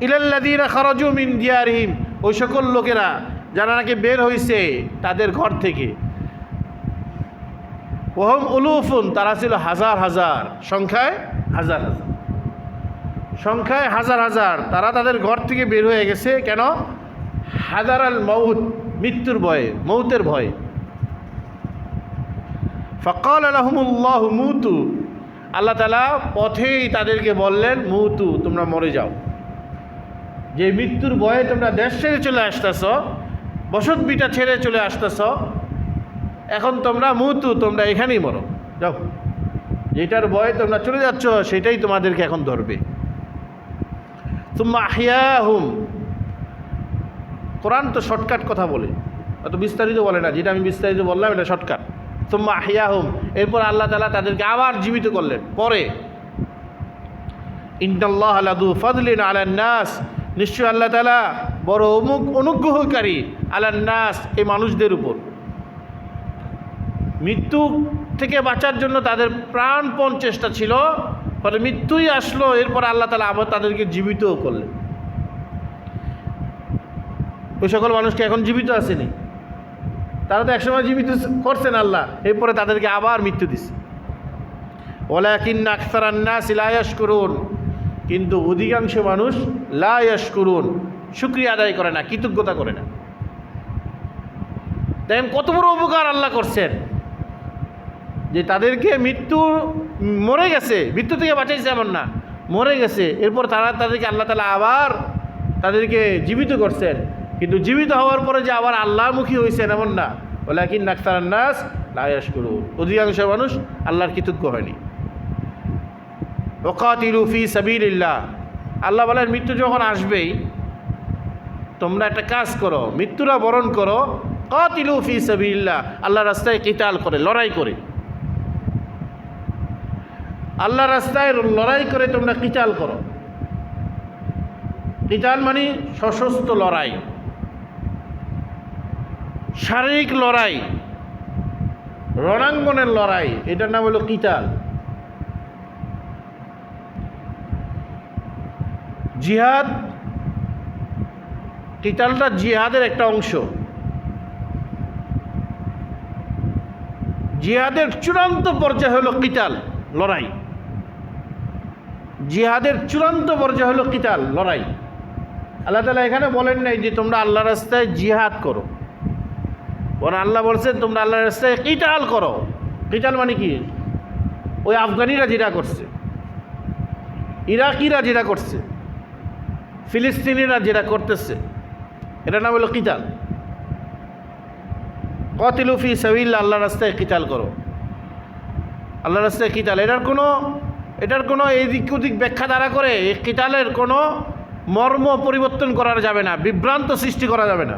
ইলাল্লাযীনা খারাজু মিন দিয়ারিহিম, ওই সকল লোকেরা যারা নাকি বের হয়েছে তাদের ঘর থেকে, ওহম উলুফুন, তারা ছিল হাজার হাজার, সংখ্যায় হাজার হাজার, সংখ্যায় হাজার হাজার, তারা তাদের ঘর থেকে বের হয়ে গেছে। কেন? হাদারাল মউত, মৃত্যুর ভয়ে, মৌতের ভয়ে। ফাকাল লাহুমুল্লাহু মুতু, আল্লাহ তাআলা পথেই তাদেরকে বললেন মুতু, তোমরা মরে যাও। যে মৃত্যুর ভয়ে তোমরা দেশ ছেড়ে চলে আসতেছ, বসত বিটা ছেড়ে চলে আসতেছ, এখন তোমরা মুতু, তোমরা এখানেই মরো, যাও। যেটার ভয়ে তোমরা চলে যাচ্ছ সেটাই তোমাদেরকে এখন ধরবে। তুম্মা আহিয়াহুম, কোরআন তো শর্টকাট কথা বলে, অত বিস্তারিত বলে না। যেটা আমি বিস্তারিত বললাম এটা শর্টকাট। সুম্মা আহিয়াহুম, এরপর আল্লাহ তাআলা তাদেরকে আবার জীবিত করলেন। পরে ইন্নাল্লাহা লাযু ফাদলিন আলান নাস, নিশ্চয় আল্লাহ তাআলা বড় অনুগ্রহকারী আলান নাস, এই মানুষদের উপর। মৃত্যু থেকে বাঁচার জন্য তাদের প্রাণপণ চেষ্টা ছিল, পরে মৃত্যুই আসলো, এরপর আল্লাহ তাআলা আবার তাদেরকে জীবিতও করলেন। ওই সকল মানুষকে এখন জীবিত আসেনি, তারা তো একসময় জীবিত করছেন আল্লাহ, এরপরে তাদেরকে আবার মৃত্যু দিচ্ছে। ওয়ালাকিন্না আকসারান নাস লা ইয়াশকুরুন, কিন্তু অধিকাংশ মানুষ লা ইয়াশকুরুন, শুকরিয়া আদায় করে না, কৃতজ্ঞতা করে না। দেখেন কত বড় উপকার আল্লাহ করছেন, যে তাদেরকে মরে গেছে, মৃত্যু থেকে বাঁচাইছে এমন না, মরে গেছে, এরপর তাদেরকে আল্লাহ তাআলা আবার তাদেরকে জীবিত করছেন। কিন্তু জীবিত হওয়ার পরে যে আবার আল্লাহমুখী হয়েছেন এমন না। ওয়ালাকিন্না আকসারান নাস লা ইয়াশকুরুন, অধিকাংশ মানুষ আল্লাহর কৃতজ্ঞ হয়নি। ওয়াকাতিলু ফি সাবিলিল্লাহ, আল্লাহ বলেন মৃত্যু যখন আসবেই তোমরা একটা কাজ করো, মৃত্যুরা বরণ করো। কাতিলু ফি সাবিলিল্লাহ, আল্লাহর রাস্তায় কিতাল করে, লড়াই করে, আল্লাহর রাস্তায় লড়াই করে তোমরা কিতাল করো। কিতাল মানে সশস্ত্র লড়াই, শারীরিক লড়াই, রণাঙ্গনের লড়াই, এটার নাম হলো কিতাল। জিহাদ, কিতালটা জিহাদের একটা অংশ। জিহাদের চূড়ান্ত পর্যায় হলো কিতাল, লড়াই। জিহাদের চূড়ান্ত পর্যায় হলো কিতাল, লড়াই। আল্লাহ তাআলা এখানে বলেন নাই যে তোমরা আল্লাহর রাস্তায় জিহাদ করো, বরং আল্লাহ বলছেন তোমরা আল্লাহর রাস্তায় কিতাল করো। কিতাল মানে কি? ওই আফগানিরা যেটা করছে, ইরাকিরা যেটা করছে, ফিলিস্তিনিরা যেটা করতেছে, এটার নাম হলো কিতাল। কাতিলু ফি সাবিলিল্লাহ, আল্লাহর রাস্তায় কিতাল করো, আল্লাহর রাস্তায় কিতাল। এটার কোনো এদিক ওদিক ব্যাখ্যা দ্বারা করে এই কিতালের কোনো মর্ম পরিবর্তন করা যাবে না, বিভ্রান্ত সৃষ্টি করা যাবে না,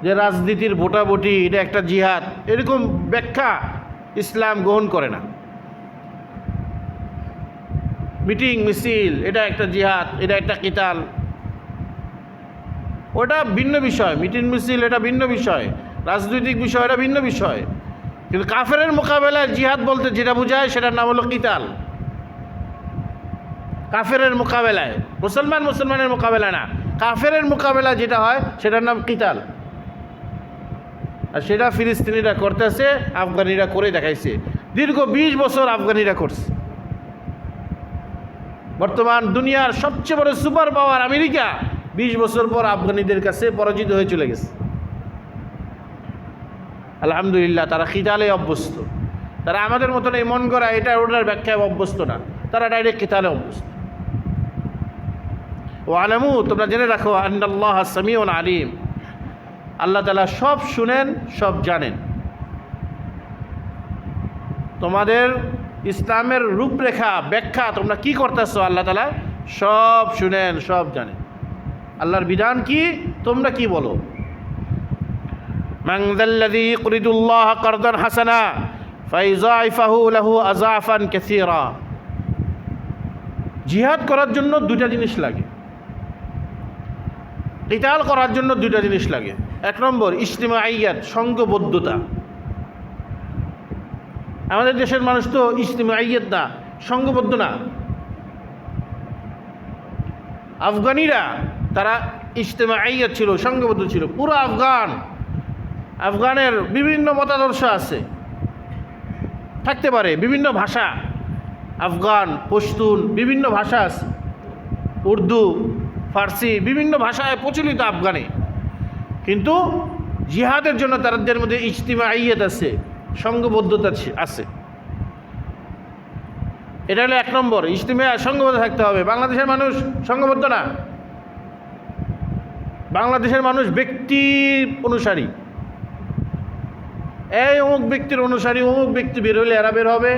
যে রাজনীতির ভোটাভুটি এটা একটা জিহাদ, এরকম ব্যাখ্যা ইসলাম গ্রহণ করে না। মিটিং মিছিল এটা একটা জিহাদ, এটা একটা কিতাল, ওটা ভিন্ন বিষয়। মিটিং মিছিল এটা ভিন্ন বিষয়, রাজনৈতিক বিষয় এটা ভিন্ন বিষয়। কিন্তু কাফেরের মোকাবেলায় জিহাদ বলতে যেটা বোঝায় সেটার নাম হলো কিতাল। কাফেরের মোকাবেলায়, মুসলমানের মোকাবেলা না, কাফেরের মোকাবেলা যেটা হয় সেটার নাম কিতাল। আর সেটা ফিলিস্তিনিরা করতেছে, আফগানিরা করে দেখাইছে। দীর্ঘ 20 বছর আফগানিরা করছে। বর্তমান দুনিয়ার সবচেয়ে বড় সুপার পাওয়ার আমেরিকা 20 বছর পর আফগানিদের কাছে পরাজিত হয়ে চলে গেছে। আলহামদুলিল্লাহ, তারা কিতালে অভ্যস্ত। তারা আমাদের মতন এই মন করা এটা ওটার ব্যাখ্যায় অভ্যস্ত না, তারা ডাইরেক্ট কিতালে অভ্যস্ত। ও আলামু, তোমরা জেনে রাখো, আন্নাল্লাহ সামিউন আলিম, আল্লাহ তাআলা সব শুনেন, সব জানেন। তোমাদের ইসলামের রূপরেখা ব্যাখ্যা তোমরা কি করতেছো, আল্লাহ তাআলা সব শুনেন, সব জানেন। আল্লাহর বিধান কি, তোমরা কি বলো। মান যাল্লাযী ইউকরিদুল্লাহ কারদান হাসানা ফায়ুযাইফাহু লাহু আযাফান কাসীরা। জিহাদ করার জন্য দুইটা জিনিস লাগে, কিতাল করার জন্য দুইটা জিনিস লাগে। 1 নম্বর ইজতিমাইয়াত, সংঘবদ্ধতা। আমাদের দেশের মানুষ তো ইজতিমাইয়াত না, সংঘবদ্ধ না। আফগানিরা তারা ইজতিমাইয়াত ছিল, সংঘবদ্ধ ছিল। পুরো আফগানের বিভিন্ন মতাদর্শ আছে, থাকতে পারে বিভিন্ন ভাষা, আফগান, পশতুন বিভিন্ন ভাষা আছে, উর্দু, ফার্সি বিভিন্ন ভাষায় প্রচলিত আফগানে। কিন্তু জিহাদের জন্য তাদের মধ্যে ইজতিমাইয়াত আছে, সংঘবদ্ধতা আছে। এটা হলো 1 নম্বর, সংঘবদ্ধ থাকতে হবে। বাংলাদেশের মানুষ সংঘবদ্ধ না, বাংলাদেশের মানুষ ব্যক্তি অনুসারী। এই অমুক ব্যক্তির অনুসারী, অমুক ব্যক্তি বের হলে এরা বের হবে,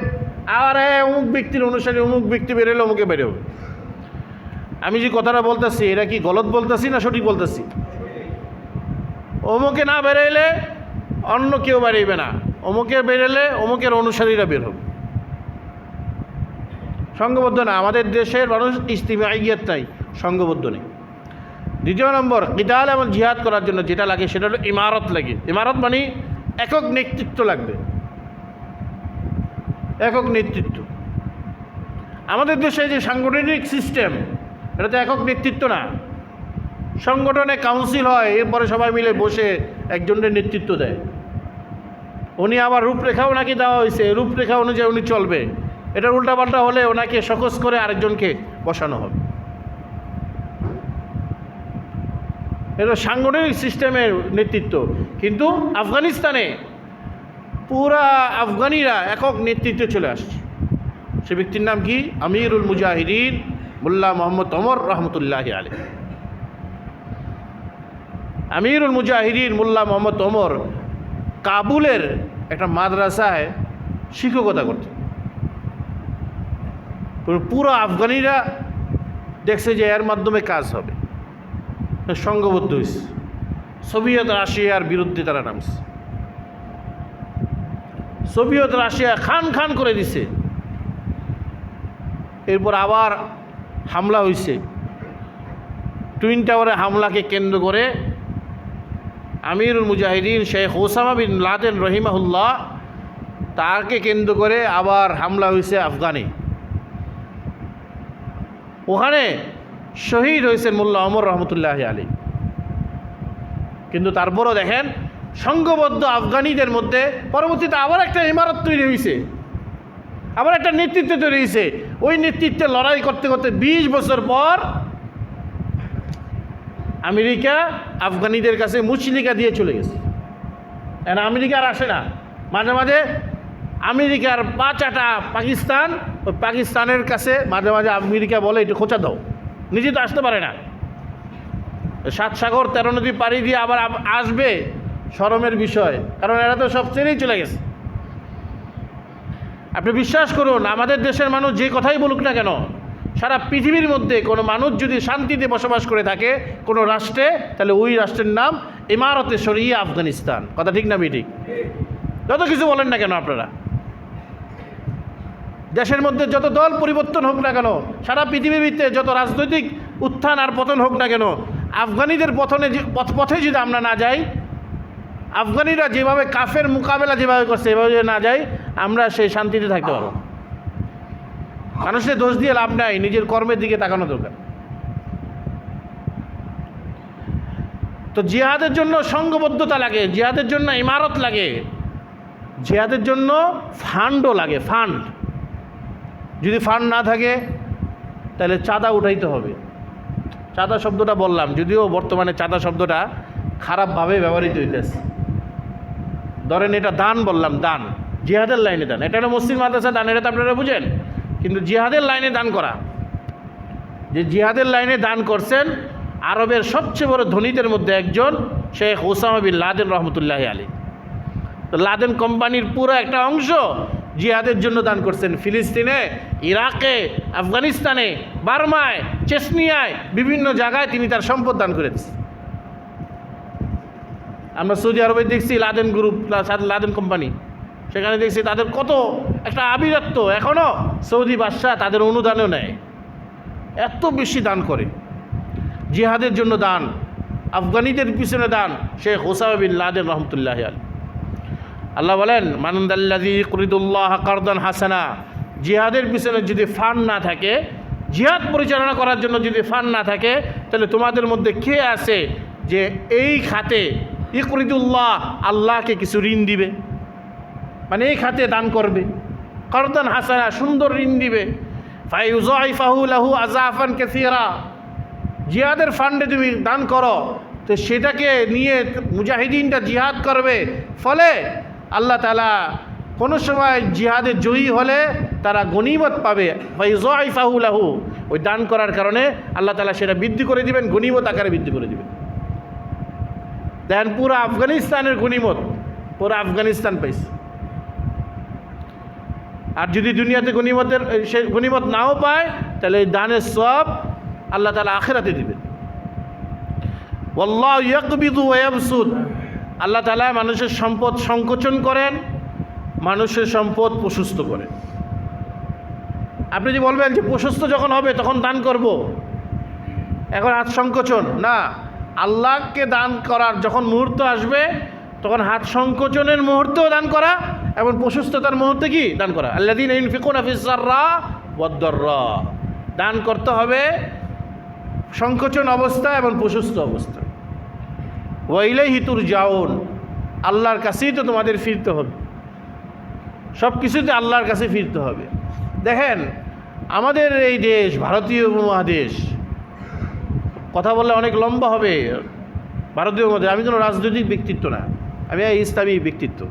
আর অমুক ব্যক্তির অনুসারী, অমুক ব্যক্তি বের হলে অমুকে বের হবে। আমি যে কথাটা বলতেছি এটা কি গলত বলতেছি না সঠিক বলতেছি? অমুকে না বেরোইলে অন্য কেউ বেরোবে না, অমুকের বেরোলে অমুকের অনুসারীরা বের হবে, সংঘবদ্ধ না। আমাদের দেশের মানুষ ইজতিমাইয়্যাত নাই, সংঘবদ্ধ নেই। দ্বিতীয় নম্বর, কিতাল এবং জিহাদ করার জন্য যেটা লাগে সেটা হলো ইমারত লাগে। ইমারত মানে একক নেতৃত্ব লাগবে, একক নেতৃত্ব। আমাদের দেশে যে সাংগঠনিক সিস্টেম, এটা তো একক নেতৃত্ব না। সংগঠনে কাউন্সিল হয়, এরপরে সবাই মিলে বসে একজনের নেতৃত্ব দেয়। উনি আবার রূপরেখাও নাকি দেওয়া হয়েছে, রূপরেখা অনুযায়ী উনি চলবে। এটার উল্টাপাল্টা হলে ওনাকে সকস করে আরেকজনকে বসানো হবে। এটা সাংগঠনিক সিস্টেমের নেতৃত্ব। কিন্তু আফগানিস্তানে পুরা আফগানিরা একক নেতৃত্বে চলে আসছে। সে ব্যক্তির নাম কি? আমিরুল মুজাহিদিন মোল্লা মোহাম্মদ ওমর রহমতুল্লাহ আলাইহি। আমিরুল মুজাহিদিন মোল্লা মোহাম্মদ ওমর কাবুলের একটা মাদ্রাসায় শিক্ষকতা করতেন। পুরো আফগানিরা দেখছে যে এর মাধ্যমে কাজ হবে, সংঘবদ্ধ হয়েছে। সোভিয়েত রাশিয়ার বিরুদ্ধে তারা নামছে। সোভিয়েত রাশিয়া খান খান করে দিছে। এরপর আবার হামলা হয়েছে। টুইন টাওয়ারে হামলাকে কেন্দ্র করে আমিরুল মুজাহিদিন শেখ ওসামা বিন লাদেন রহিমাহুল্লাহ, তাকে কেন্দ্র করে আবার হামলা হয়েছে আফগানে। ওখানে শহীদ হয়েছেন মোল্লা ওমর রহমতুল্লাহ আলাইহি। কিন্তু তারপরও দেখেন সংঘবদ্ধ আফগানিদের মধ্যে পরবর্তীতে আবার একটা ইমারত তৈরি হয়েছে, আবার একটা নেতৃত্ব তৈরি হয়েছে। ওই নেতৃত্বে লড়াই করতে করতে 20 বছর পর আমেরিকা আফগানিদের কাছে মুচলিকা দিয়ে চলে গেছে। এখন আমেরিকা আর আসে না। মাঝে মাঝে আমেরিকার পাঁচাটা পাকিস্তান, ওই পাকিস্তানের কাছে মাঝে মাঝে আমেরিকা বলে একটু খোঁচা দাও, নিজে তো আসতে পারে না। 7 সাগর 13 নদী পাড়ি দিয়ে আবার আসবে, শরমের বিষয়, কারণ এরা তো সব ছেড়েই চলে গেছে। আপনি বিশ্বাস করুন, আমাদের দেশের মানুষ যে কথাই বলুক না কেন, সারা পৃথিবীর মধ্যে কোনো মানুষ যদি শান্তিতে বসবাস করে থাকে কোনো রাষ্ট্রে, তাহলে ওই রাষ্ট্রের নাম ইমারতে শরিয়া আফগানিস্তান। কথা ঠিক না ঠিক? যত কিছু বলেন না কেন আপনারা, দেশের মধ্যে যত দল পরিবর্তন হোক না কেন, সারা পৃথিবীর ভিত্তিতে যত রাজনৈতিক উত্থান আর পতন হোক না কেন, আফগানিদের পথে যদি আমরা না যাই, আফগানিরা যেভাবে কাফের মোকাবেলা যেভাবে করছে এভাবে যদি না যাই, আমরা সেই শান্তিতে থাকতে পারবো। মানুষের দোষ দিয়ে লাভ নাই, নিজের কর্মের দিকে তাকানো দরকার। তো জিহাদের জন্য সংঘবদ্ধতা লাগে, জিহাদের জন্য ইমারত লাগে, জিহাদের জন্য ফান্ডও লাগে। ফান্ড যদি ফান্ড না থাকে তাহলে চাঁদা উঠাইতে হবে। চাঁদা শব্দটা বললাম, যদিও বর্তমানে চাঁদা শব্দটা খারাপভাবে ব্যবহৃত হইতেছে। ধরেন এটা দান বললাম, দান জিহাদের লাইনে দান, এটা হলো মসজিদ মাদ্রাসা দান, এটা তো আপনারা বুঝেন। কিন্তু জিহাদের লাইনে দান করা, যে জিহাদের লাইনে দান করছেন আরবের সবচেয়ে বড় ধনীদের মধ্যে একজন শেখ ওসামা বিন লাদেন রহমতুল্লাহ আলাইহি। তো লাদেন কোম্পানির পুরো একটা অংশ জিহাদের জন্য দান করছেন। ফিলিস্তিনে, ইরাকে, আফগানিস্তানে, বার্মায়, চেচনিয়ায়, বিভিন্ন জায়গায় তিনি তার সম্পদ দান করে দিচ্ছেন। আমরা সৌদি আরবে দেখছি লাদেন গ্রুপ, লাদেন কোম্পানি, সেখানে দেখছি তাদের কত একটা আবিরত্ব। এখনও সৌদি বাদশাহ তাদের অনুদানও নেয়, এত বেশি দান করে। জিহাদের জন্য দান, আফগানিদের পিছনে দান, শেখ ওসামা বিন লাদেন রহমতুল্লাহ আলাইহি। আল্লাহ বলেন, মানদাল্লাযী ইকরিদুল্লাহ কারদান হাসানা। জিহাদের পিছনে যদি ফান্ড না থাকে, জিহাদ পরিচালনা করার জন্য যদি ফান্ড না থাকে, তাহলে তোমাদের মধ্যে কে আছে যে এই খাতে ইকরিদুল্লাহ, আল্লাহকে কিছু ঋণ দিবে, মানে এই খাতে দান করবে, কারদান হাসানা, সুন্দর ঋণ দিবে। ফায়ুযাইফাহু লাহু আযাফান কাসীরা। জিহাদের ফান্ডে তুমি দান করো, তো সেটাকে নিয়ে মুজাহিদিনটা জিহাদ করবে, ফলে আল্লাহ তাআলা কোনো সময় জিহাদে জয়ী হলে তারা গনিমত পাবে। ফায়ুযাইফাহু লাহু, ওই দান করার কারণে আল্লাহ তাআলা সেটা বৃদ্ধি করে দিবেন, গনিমত আকারে বৃদ্ধি করে দিবেন। দেখেন পুরো আফগানিস্তানের গনিমত, পুরো আফগানিস্তান পাইছে। আর যদি দুনিয়াতে গনিমত নাও পায়, তাহলে এই দানের সব আল্লাহ তাআলা আখিরাতে দিবেন। ওয়াল্লাহু ইয়াকবিদু ওয়া ইয়াবসুত। আল্লাহ তাআলা মানুষের সম্পদ সংকোচন করেন, মানুষের সম্পদ প্রশস্ত করেন। আপনি যদি বলবেন যে প্রশস্ত যখন হবে তখন দান করব, এখন হাত সংকোচন, না, আল্লাহকে দান করার যখন মুহূর্ত আসবে তখন হাত সংকোচনের মুহূর্তেও দান করা এবং প্রশস্ততার মুহূর্তে কি দান করা। আল্লাযীনা ইউনফিকুনা ফিস সাররা ওয়াদ দাররা, দান করতে হবে সংকোচন অবস্থা এবং প্রশস্ত অবস্থা। ওয়া ইলাইহি তুরজাউন, আল্লাহর কাছেই তো তোমাদের ফিরতে হবে, সব কিছুতে আল্লাহর কাছে ফিরতে হবে। দেখেন আমাদের এই দেশ ভারতীয় উপমহাদেশ, কথা বললে অনেক লম্বা হবে। ভারতীয় উপমহাদেশ, আমি কোনো রাজনৈতিক ব্যক্তিত্ব না, আমি ইসলামী ব্যক্তিত্ব।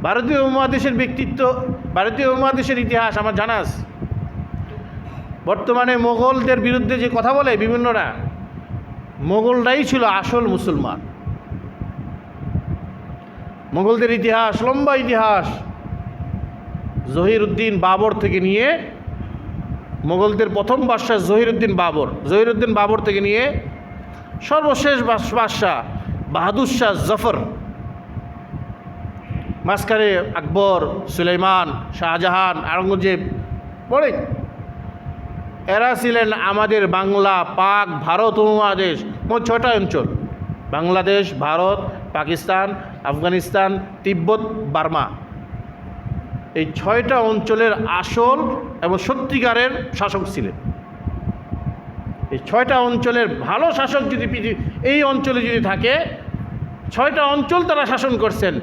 ভারতীয় উপমহাদেশের ব্যক্তিত্ব, ভারতীয় উপমহাদেশের ইতিহাস আমার জানা আছে। বর্তমানে মোগলদের বিরুদ্ধে যে কথা বলে বিভিন্নরা, মোগলরাই ছিল আসল মুসলমান। মোগলদের ইতিহাস লম্বা ইতিহাস, জহিরুদ্দিন বাবর থেকে নিয়ে, মোগলদের প্রথম বাদশাহ জহিরুদ্দিন বাবর থেকে নিয়ে সর্বশেষ বাদশাহ বাহাদুর শাহ জফর, মাঝখানে আকবর, সুলাইমান, শাহজাহান, আওরঙ্গজেব, পরে এরা ছিলেন আমাদের বাংলা, পাক, ভারত উপমহাদেশ, মোট 6টা অঞ্চল, বাংলাদেশ, ভারত, পাকিস্তান, আফগানিস্তান, তিব্বত, বার্মা, এই 6টা অঞ্চলের আসল এবং সত্যিকারের শাসক ছিলেন। এই 6টা অঞ্চলের ভালো শাসক যদি এই অঞ্চলে যদি থাকে, 6টা অঞ্চল তারা শাসন করছেন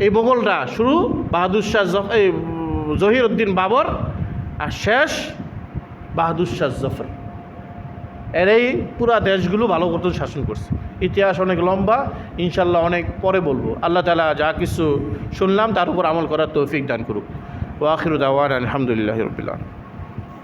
এই মোগলরা, শুরু বাহাদুর শাহ জহিরুদ্দিন বাবর আর শেষ বাহাদুর শাহ জফর। এর এই পুরা দেশগুলো ভালো মতো শাসন করছে। ইতিহাস অনেক লম্বা, ইনশাল্লাহ অনেক পরে বলবো। আল্লাহ তাআলা যা কিছু শুনলাম তার উপর আমল করার তৌফিক দান করুক। ওয়া আখিরু দাওয়ানা আলহামদুলিল্লাহি রাব্বিল আলামিন।